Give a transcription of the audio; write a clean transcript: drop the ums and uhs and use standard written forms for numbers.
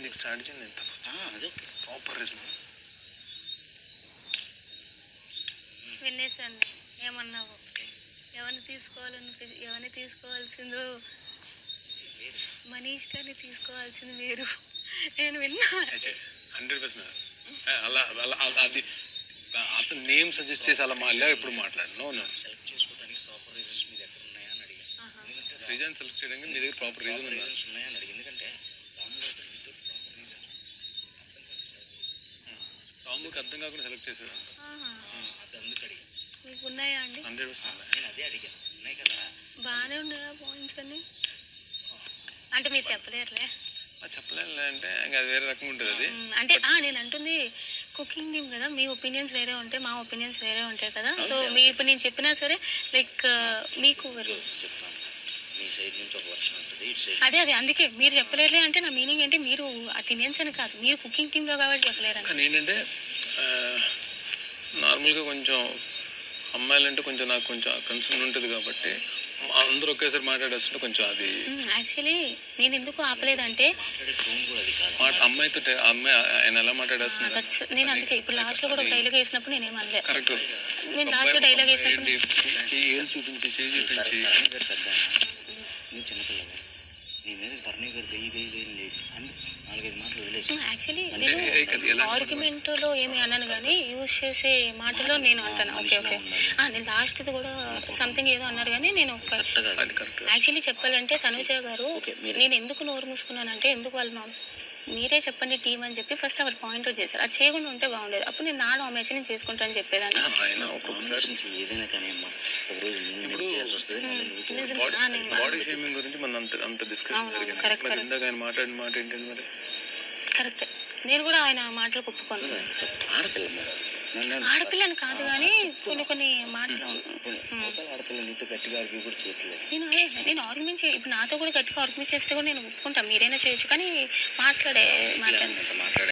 నీకు స్ట్రాటజీ ఎంత అదే ప్రాపర్ రీజన్ వినేసాను. ఏమన్నావు? ఎవరిని తీసుకోవాల్సిందో మనీష్ గారిని తీసుకోవాల్సింది మీరు. నేను విన్నా 100%. అలా అలా అది అతను నేమ్ సజెస్ట్ చేసి అలా ఇప్పుడు మాట్లాడు. నో సెలెక్ట్ చేసుకోవడానికి ప్రాపర్ రీజన్స్ మీ దగ్గర ఉన్నాయా అని అడిగాను. రీజన్ సెలెక్ట్ చేయడానికి మీ దగ్గర ప్రాపర్ రీజన్స్ ఉన్నాయా అని అడిగి. ఎందుకంటే రాముకి అర్థం కాకుండా సెలెక్ట్ చేశారు. అది అందుకు అడిగాను. మీకు ఉన్నాయా అండి? 100%. నేను అదే అడిగాను. ఉన్నాయి కదా. బాగానే ఉన్నాయా పాయింట్స్ అన్ని? అంటే మీరు చెప్పలేరులే. చెప్పలేనులే అంటే ఇంకా అది వేరే రకం ఉంటుంది అది. అంటే నేను అంటుంది కుకింగ్ టీమ్ కదా, మీ ఒపీనియన్స్ వేరే ఉంటాయి, మా ఒపీనియన్స్ వేరే ఉంటాయి కదా. సో మీ ఇప్పుడు నేను చెప్పినా సరే లైక్ మీకు చెప్తాను మీ సైడ్ నుంచి ఒక వర్షన్ ఉంటుంది, ఇటు సైడ్ అదే అందుకే మీరు చెప్పలేరులే అంటే నా మీనింగ్ అంటే మీరు ఒపీనియన్స్ అని కాదు, మీరు కుకింగ్ టీంలో కాబట్టి చెప్పలేరు. కానీ ఏంటంటే నార్మల్గా కొంచెం అమ్మాయిలంటే కొంచెం నాకు కొంచెం కన్సర్న్ ఉంటుంది కాబట్టి అందరూ ఒకేసారి మాట్లాడేస్తుంటే కొంచెం అది యాక్చువల్లీ నేను ఎందుకు ఆపలేదంటే అమ్మాయితో అమ్మాయి ఆయన ఎలా మాట్లాడేస్తున్నారు. నేను అందుకే ఇప్పుడు లాస్ట్లో కూడా డైలాగ్ వేసినప్పుడు నేనేం అనలే. కరెక్ట్. నేను లాస్ట్లో డైలాగ్ వేసినప్పుడు ఏళ్ళు చూపించి చిన్నపిల్లలు నీ మీద బర్నీ గారు వెయ్యి అని 4-5 మాటలు వదిలేసి. యాక్చువల్లీ నేను ఆర్గ్యుమెంట్లో ఏమి అన్నాను కానీ యూజ్ చేసే మాటలో నేను అంటాను. ఓకే నేను లాస్ట్ది కూడా సంథింగ్ ఏదో అన్నారు కానీ నేను యాక్చువల్లీ చెప్పాలంటే తనుజ గారు నేను ఎందుకు నోరు మూసుకున్నానంటే ఎందుకు వాళ్ళు మీరే చెప్పండి టీం అని చెప్పి ఫస్ట్ അവർ పాయింట్ అవుట్ చేశారు. అది చేయకుండా ఉంటే బాగుండేది. అప్పుడు నేను నా నామినేషన్ నేను చేసుకుంటాను చెప్పేదాన్ని. ఏదైనా కానీ కరెక్ట్. నేను కూడా ఆయన మాటలు ఒప్పుకోను. ఆడపిల్లని కాదు కానీ కొన్ని మాటలు నేను ఆర్గ్యుమెంట్ ఇప్పుడు నాతో కూడా గట్టిగా ఆర్గ్యుమెంట్ చేస్తే కూడా నేను ఒప్పుకుంటాను. మీరైనా చేయొచ్చు కానీ మాట్లాడే